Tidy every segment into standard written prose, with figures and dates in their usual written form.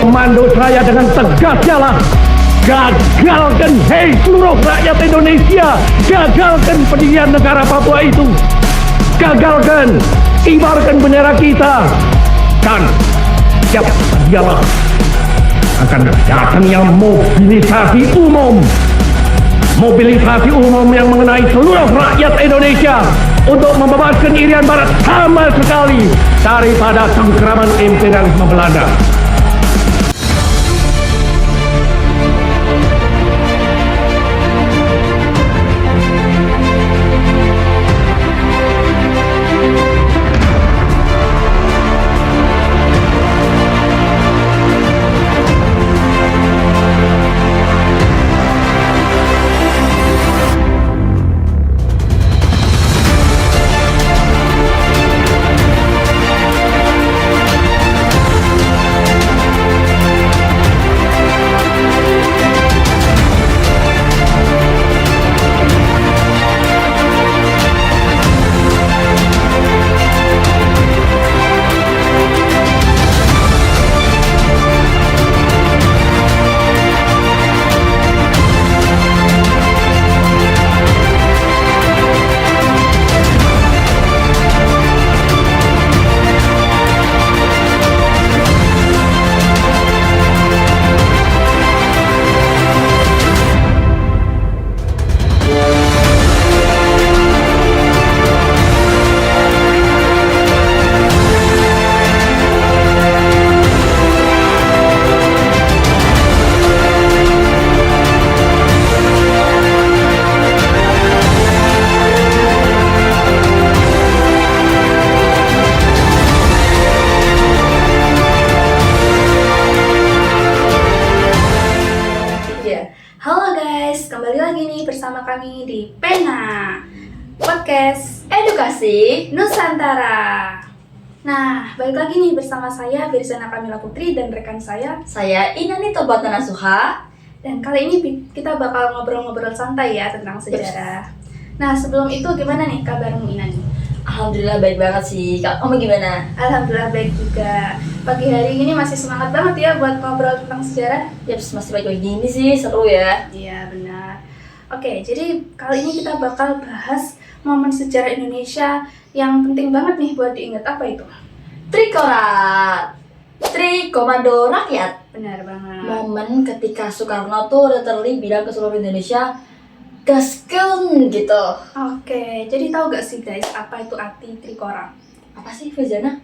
komando saya dengan tegas ialah gagalkan, hei seluruh rakyat Indonesia, gagalkan pendirian negara Papua itu. Gagalkan, kibarkan bendera kita. Dan siap sedialah akan datangnya mobilisasi umum. Mobilisasi umum yang mengenai seluruh rakyat Indonesia untuk membebaskan Irian Barat sama sekali daripada cengkraman imperialisme Belanda. Kembali lagi nih bersama kami di Pena Podcast Edukasi Nusantara. Nah, balik lagi nih bersama saya Firzana Kamila Putri dan rekan saya Inani Tobatana Suha. Dan kali ini kita bakal ngobrol-ngobrol santai ya tentang sejarah. Nah, sebelum itu gimana nih kabarmu Inani? Alhamdulillah baik banget sih. Kamu gimana? Alhamdulillah baik juga. Pagi hari ini masih semangat banget ya buat ngobrol tentang sejarah. Yaps, masih baik-baik gini sih, seru ya. Iya, benar. Oke, jadi kali ini kita bakal bahas momen sejarah Indonesia yang penting banget nih buat diingat. Apa itu? Trikora, Tri Komando Rakyat. Benar banget. Momen ketika Soekarno tuh literally bilang ke seluruh Indonesia, gaskeun gitu. Oke, jadi tahu gak sih guys apa itu arti Trikora? Apa sih Firzana?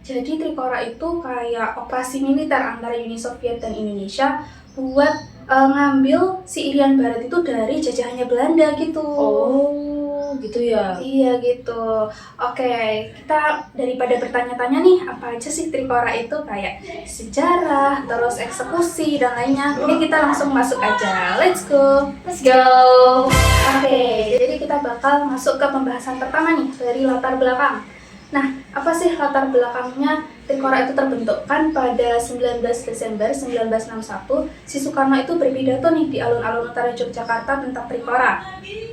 Jadi Trikora itu kayak operasi militer antara Uni Soviet dan Indonesia buat ngambil si Irian Barat itu dari jajahannya Belanda gitu. Oh, gitu ya. Iya gitu. Oke, kita daripada bertanya-tanya nih apa aja sih Trikora itu, kayak sejarah, terus eksekusi dan lainnya. Ini kita langsung masuk aja. Let's go. Let's go. Oke, jadi kita bakal masuk ke pembahasan pertama nih dari latar belakang. Nah, apa sih latar belakangnya Trikora itu terbentuk? Kan pada 19 Desember 1961, si Soekarno itu berpidato nih di alun-alun utara Yogyakarta tentang Trikora.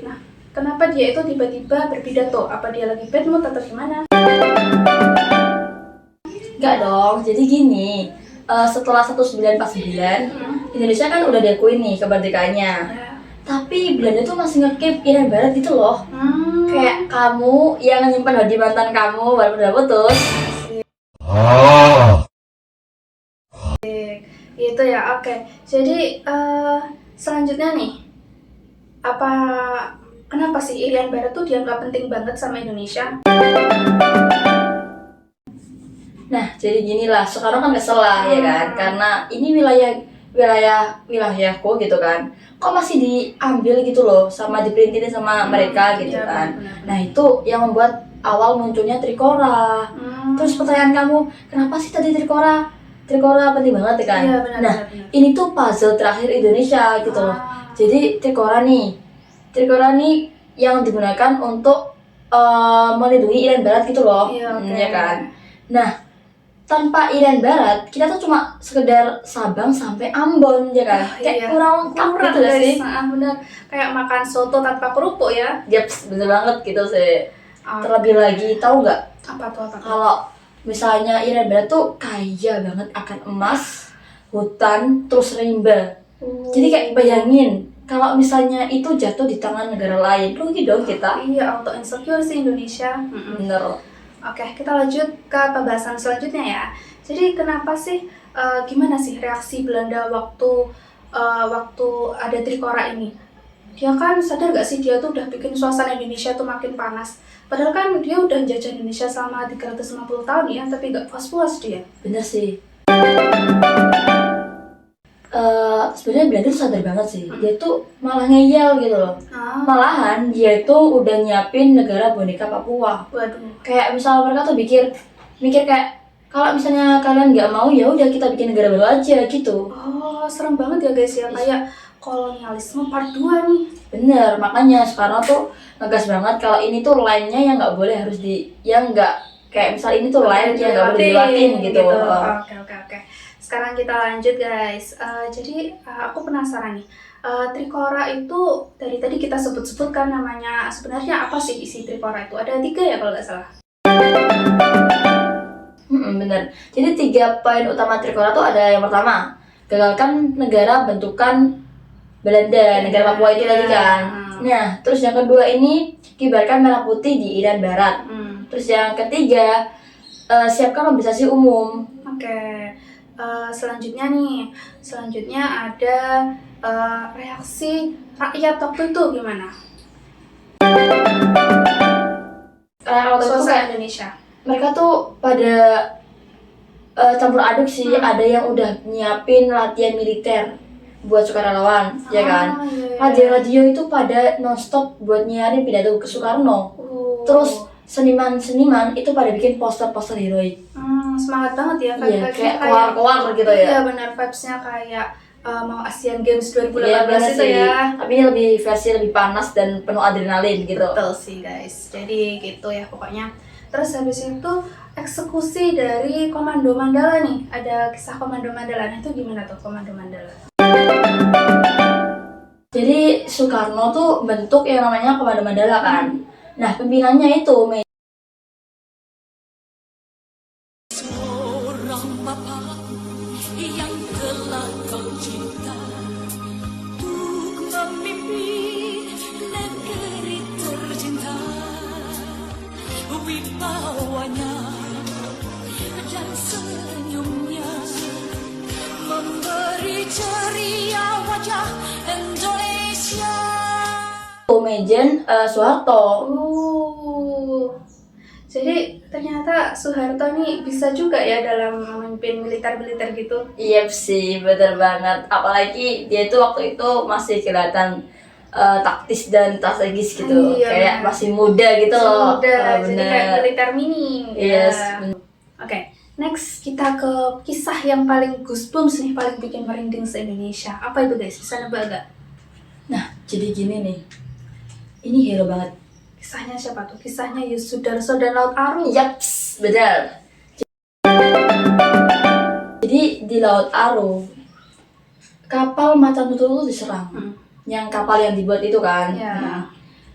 Nah, kenapa dia itu tiba-tiba berpidato? Apa dia lagi bad mood atau gimana? Enggak dong, jadi gini, setelah 1949, Indonesia kan udah diakui nih kemerdekaannya. Tapi Belanda tuh masih nge-keep Irian Barat gitu loh. Kayak kamu yang nyimpan di mantan kamu walaupun udah putus. Gitu ya, oke. Jadi selanjutnya nih, kenapa sih Irian Barat tuh dianggap penting banget sama Indonesia? Nah, jadi ginilah, Soekarno kan kesel lah ya kan, karena ini wilayahku gitu kan, kok masih diambil gitu loh, sama diperintihin sama mereka gitu iya, kan. benar. Nah itu yang membuat awal munculnya Trikora. Terus pertanyaan kamu, kenapa sih tadi Trikora? Trikora penting banget ya kan. Iya, benar, Nah benar. ini tuh puzzle terakhir Indonesia gitu loh. Jadi Trikora nih yang digunakan untuk melindungi Irian Barat gitu loh. Iya, oke. Ya kan. Nah tanpa Irian Barat, kita tuh cuma sekedar Sabang sampai Ambon ya kan. Kayak kurang lengkap gitu gak sih? Bener, kayak makan soto tanpa kerupuk ya. Yaps, bener banget gitu sih. Oke. Terlebih lagi, tahu nggak Apa tuh? kalau misalnya Irian Barat tuh kaya banget akan emas, hutan, terus rimba. Jadi kayak bayangin kalau misalnya itu jatuh di tangan negara lain, rugi dong kita. Iya, auto insecure sih Indonesia. Bener. Oke, kita lanjut ke pembahasan selanjutnya ya. Jadi kenapa sih, gimana sih reaksi Belanda waktu ada Trikora ini? Dia kan sadar gak sih dia tuh udah bikin suasana Indonesia tuh makin panas. Padahal kan dia udah jajah Indonesia selama 350 tahun ya, tapi gak puas-puas dia. Bener sih. Sebenarnya Belanda tuh sadar banget sih, dia tuh malah ngeyel gitu loh. Malahan dia itu udah nyiapin negara boneka Papua. Waduh. Kayak misal mereka tuh mikir kayak kalau misalnya kalian nggak mau ya udah kita bikin negara baru aja gitu. Oh, serem banget ya guys ya, kayak kolonialisme part 2 nih. Bener, makanya Soekarno tuh ngegas banget kalau ini tuh line-nya yang nggak boleh harus yang nggak kayak misal ini tuh line yang nggak boleh dilewatin gitu. Oke. Sekarang kita lanjut guys. Jadi aku penasaran nih. Trikora itu dari tadi kita sebut-sebut kan namanya, sebenarnya apa sih isi Trikora itu? Ada 3 ya kalau nggak salah. Bener. Jadi 3 poin utama Trikora tuh ada yang pertama, gagalkan negara bentukan Belanda, negara Papua itu tadi kan. Nah, terus yang kedua ini kibarkan merah putih di Irian Barat. Terus yang ketiga, siapkan mobilisasi umum. Oke. Selanjutnya ada reaksi rakyat waktu itu gimana? Waktu itu kayak Indonesia. Mereka tuh pada campur aduk sih. Ada yang udah nyiapin latihan militer buat sukarelawan, ya kan? Radio-radio itu pada nonstop buat nyiarin pidato ke Soekarno. Terus seniman-seniman itu pada bikin poster-poster heroik. Semangat banget ya, kayak keluar gitu ya. Iya benar, vibes-nya kayak mau Asian Games 2018 itu ya. Tapi ini lebih panas dan penuh adrenalin gitu. Betul sih guys. Jadi gitu ya pokoknya. Terus habis itu eksekusi dari Komando Mandala nih. Ada kisah Komando Mandala. Nah itu gimana tuh Komando Mandala? Jadi Soekarno tuh bentuk yang namanya Komando Mandala kan. Nah pimpinannya itu yang telah kau cinta untuk memimpin negeri tercinta, wibawanya dan senyumnya memberi ceria wajah Indonesia. Mejen Soeharto. Jadi ternyata Soeharto nih bisa juga ya dalam memimpin militer-militer gitu. Iya sih, bener banget. Apalagi dia tuh waktu itu masih kelihatan taktis dan strategis gitu. Iya, kayak bener. masih muda gitu loh. Jadi kayak militer mini. Yes. Ya. Oke, next kita ke kisah yang paling goosebumps nih, paling bikin merinding se-Indonesia. Apa itu guys? Bisa nebak gak? Nah, jadi gini nih. Ini hero banget. Kisahnya siapa tuh? Kisahnya Yosudarso dan Laut Aru. Yaps, benar. Jadi di Laut Aru, kapal Macan Tutul itu diserang. Yang kapal yang dibuat itu kan. Ya.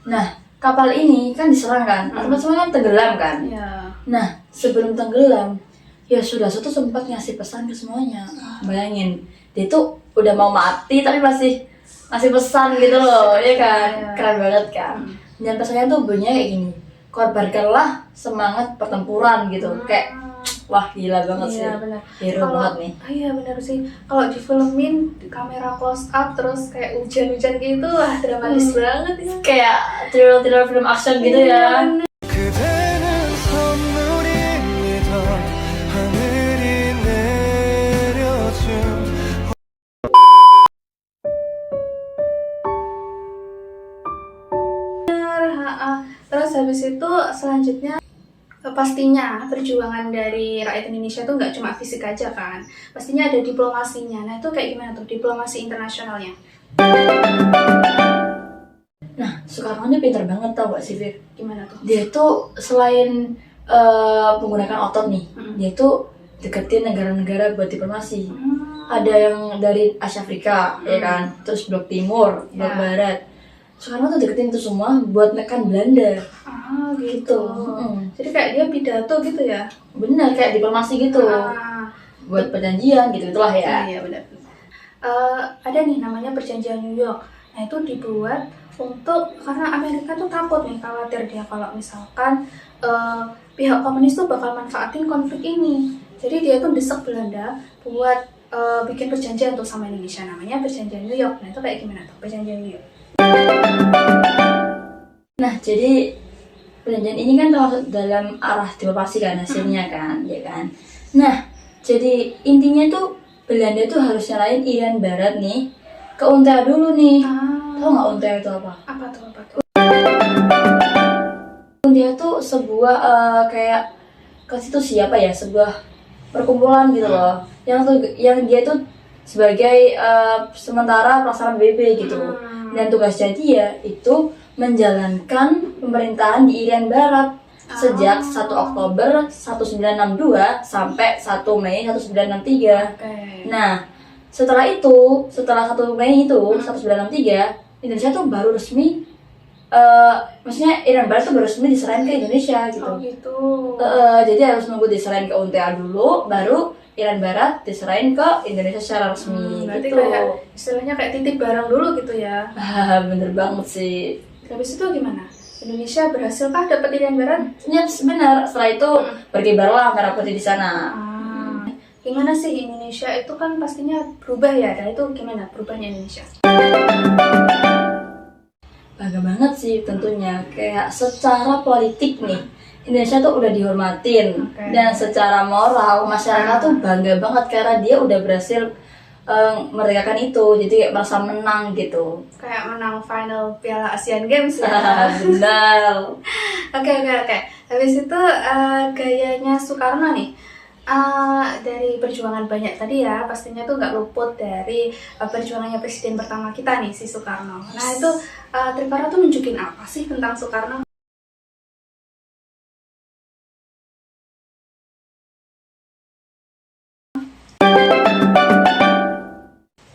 Nah, kapal ini kan diserang kan. Teman-teman kan tenggelam kan. Ya. Nah, sebelum tenggelam, Yosudarso tuh sempat ngasih pesan ke semuanya. Bayangin, dia tuh udah mau mati tapi masih pesan gitu loh, ya kan? Keren banget kan? Dan pesannya tuh bunyinya kayak gini, korbankanlah semangat pertempuran gitu. Kayak wah gila banget sih. Iya benar. Hero banget nih. Iya benar sih. Kalau difilmin kamera close up terus kayak hujan-hujan gitu, wah dramatis banget ya. Kayak thriller film action gitu ya. 그대는 선물입니다. 하늘이 내려준 Terus habis itu selanjutnya pastinya perjuangan dari rakyat Indonesia tuh nggak cuma fisik aja kan, pastinya ada diplomasinya. Nah itu kayak gimana tuh diplomasi internasionalnya? Nah, Soekarno ini pintar banget tau gak sih, Fir? Gimana tuh? Dia tuh selain menggunakan otot nih, dia tuh deketin negara-negara buat diplomasi. Ada yang dari Asia Afrika, ya kan? Terus blok timur, blok barat. Soekarno tuh deketin itu semua buat nekan Belanda. Ah, gitu. Gitu. Jadi kayak dia pidato gitu ya? Bener, kayak diplomasi gitu. Ah, Buat perjanjian gitu itulah ya. iya benar. Ada nih namanya perjanjian New York. Nah itu dibuat karena Amerika tuh takut nih, khawatir dia kalau misalkan pihak komunis tuh bakal manfaatin konflik ini. Jadi dia tuh desek Belanda buat bikin perjanjian tuh sama Indonesia, namanya perjanjian New York. Nah itu kayak gimana tuh perjanjian New York? Nah, jadi perjanjian ini kan termasuk dalam arah diplomasi kan hasilnya kan, ya kan. Nah, jadi intinya tuh Belanda tuh harus nyalain Irian Barat nih ke UNTA dulu nih. Tahu nggak UNTA itu apa? Apa tuh? UNTA tuh sebuah kayak konstitusi apa ya, sebuah perkumpulan gitu loh. Yang dia tuh sebagai sementara pelaksana PBB gitu. Dan tugasnya dia itu menjalankan pemerintahan di Irian Barat sejak 1 Oktober 1962 sampai 1 Mei 1963. Nah, setelah 1 Mei itu 1963, Indonesia tuh baru resmi maksudnya Irian Barat tuh baru resmi diserahin ke Indonesia gitu. Oh gitu. Jadi harus nunggu diserahin ke UNTA dulu, baru Irian Barat diserahin ke Indonesia secara resmi Berarti gitu. kayak istilahnya kayak titip barang dulu gitu ya. Bener banget sih. Habis itu gimana? Indonesia berhasilkah dapat Irian Barat? Ya benar. Setelah itu berkibarlah merah putih di sana. Gimana sih Indonesia itu kan pastinya berubah ya? Dan itu gimana berubahnya Indonesia? Bangga banget sih tentunya. Kayak secara politik nih, Indonesia tuh udah dihormatin. Dan secara moral masyarakat tuh bangga banget karena dia udah berhasil merdekakan itu. Jadi kayak merasa menang gitu. Kayak menang final Piala Asian Games ya. Benar. Oke. Habis itu gayanya Soekarno nih. Dari perjuangan banyak tadi ya, pastinya tuh nggak luput dari perjuangannya presiden pertama kita nih, si Soekarno. Nah itu Trikora tuh nunjukin apa sih tentang Soekarno?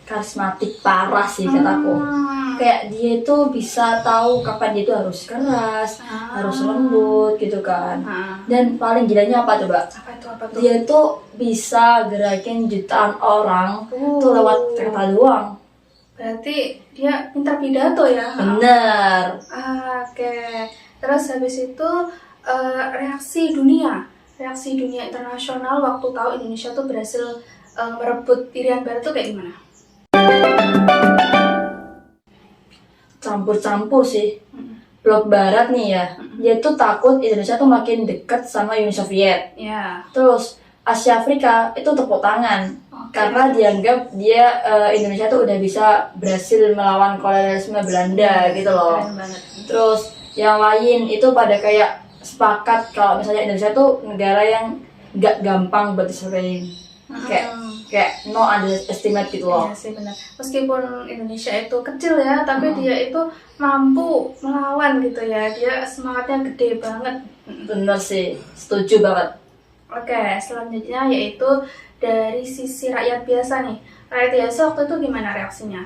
Karismatik parah sih kataku. Kayak dia itu bisa tahu kapan dia itu harus keras, harus lembut gitu kan. Dan paling gilanya apa coba? Apa tuh? Dia tuh bisa gerakin jutaan orang tuh lewat kata doang. Berarti dia pintar pidato ya? Bener. Oke. Terus habis itu reaksi dunia internasional waktu tahu Indonesia tuh berhasil merebut Irian Barat tuh kayak gimana? Campur-campur sih. Blok Barat nih ya, dia tuh takut Indonesia tuh makin dekat sama Uni Soviet. Ya. Terus Asia Afrika itu tepuk tangan karena dianggap Indonesia tuh udah bisa berhasil melawan kolonialisme Belanda gitu loh. Keren banget. Terus yang lain itu pada kayak sepakat kalau misalnya Indonesia tuh negara yang nggak gampang buat diserahin. Kayak no underestimate gitu loh. Iya sih benar. Meskipun Indonesia itu kecil ya, tapi dia itu mampu melawan gitu ya. Dia semangatnya gede banget. Bener sih, setuju banget. Oke, selanjutnya yaitu dari sisi rakyat biasa nih. Rakyat biasa waktu itu gimana reaksinya?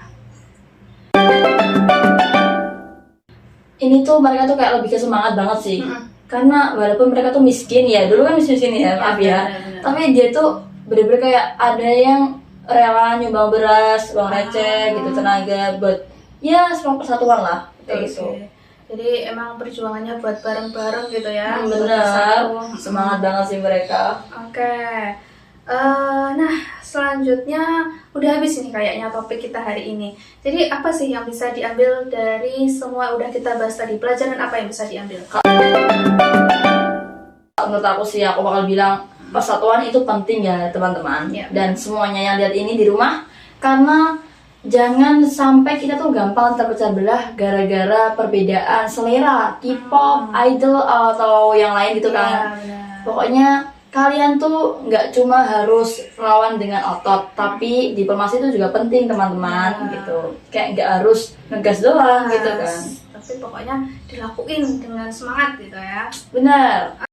Ini tuh mereka tuh kayak lebih ke semangat banget sih. Karena walaupun mereka tuh miskin ya, dulu kan miskin ya, maaf ya. Benar. Tapi dia tuh bener-bener kayak ada yang rela nyumbang beras, uang receh gitu, tenaga buat ya semua persatuan lah kayak gitu. Jadi emang perjuangannya buat bareng-bareng gitu ya. Bener, semangat banget sih mereka. Oke. Nah selanjutnya udah habis nih kayaknya topik kita hari ini. Jadi apa sih yang bisa diambil dari semua udah kita bahas tadi? Pelajaran apa yang bisa diambil? Menurut aku sih, aku bakal bilang persatuan itu penting ya teman-teman. Dan semuanya yang lihat ini di rumah, karena jangan sampai kita tuh gampang terpecah belah gara-gara perbedaan selera, K-pop, idol atau yang lain gitu kan. Pokoknya kalian tuh nggak cuma harus melawan dengan otot, tapi diplomasi itu juga penting teman-teman gitu. Kayak nggak harus ngegas doang gitu kan. Tapi pokoknya dilakuin dengan semangat gitu ya. Benar.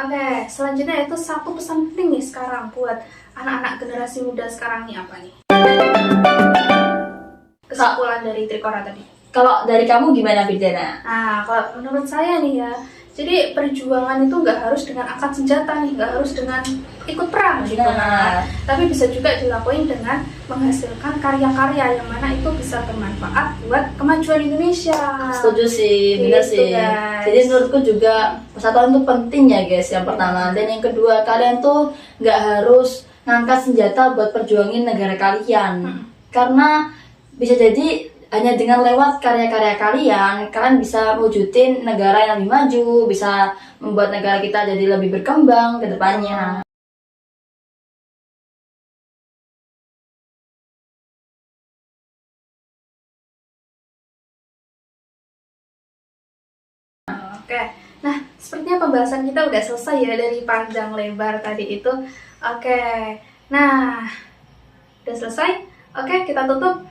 Oke, selanjutnya itu satu pesan penting nih sekarang buat anak-anak generasi muda sekarang nih apa nih? Kesimpulan dari Trikora tadi. Kalau dari kamu gimana, Firdana? Nah, kalau menurut saya nih ya, jadi perjuangan itu nggak harus dengan angkat senjata nih, nggak harus dengan ikut perang gitu Benar. kan. Tapi bisa juga dilakuin dengan menghasilkan karya-karya yang mana itu bisa bermanfaat buat kemajuan Indonesia. Setuju sih, bener Gitu, sih. guys. Jadi menurutku juga persatuan itu penting ya guys, yang pertama. Dan yang kedua, kalian tuh nggak harus ngangkat senjata buat perjuangin negara kalian. Karena bisa jadi hanya dengan lewat karya-karya kalian bisa wujudin negara yang lebih maju, bisa membuat negara kita jadi lebih berkembang ke depannya. Oke, nah sepertinya pembahasan kita udah selesai ya dari panjang lebar tadi itu. Oke, nah udah selesai. Oke, kita tutup.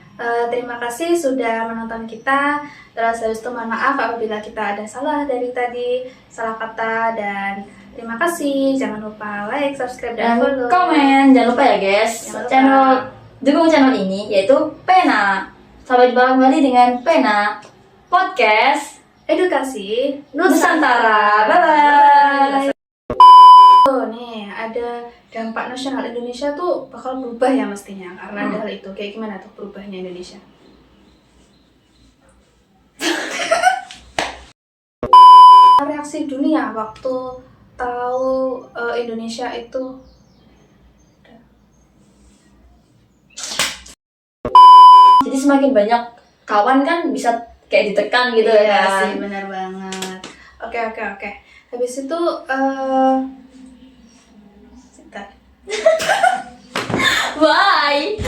Terima kasih sudah menonton kita. Terus habis itu mohon maaf apabila kita ada salah dari tadi, salah kata, dan terima kasih. Jangan lupa like, subscribe, dan Dan follow. komen, jangan lupa ya guys, Jangan lupa. dukung channel ini yaitu Pena. Sampai jumpa kembali dengan Pena Podcast Edukasi Nusantara. Bye-bye. Oh nih, ada dampak nasional Indonesia tuh bakal berubah ya mestinya karena ada hal itu. Kayak gimana tuh berubahnya Indonesia? Reaksi dunia waktu tahu Indonesia itu Jadi semakin banyak kawan kan bisa kayak ditekan gitu iya ya. sih, benar banget. Oke. Habis itu sebentar. Bye.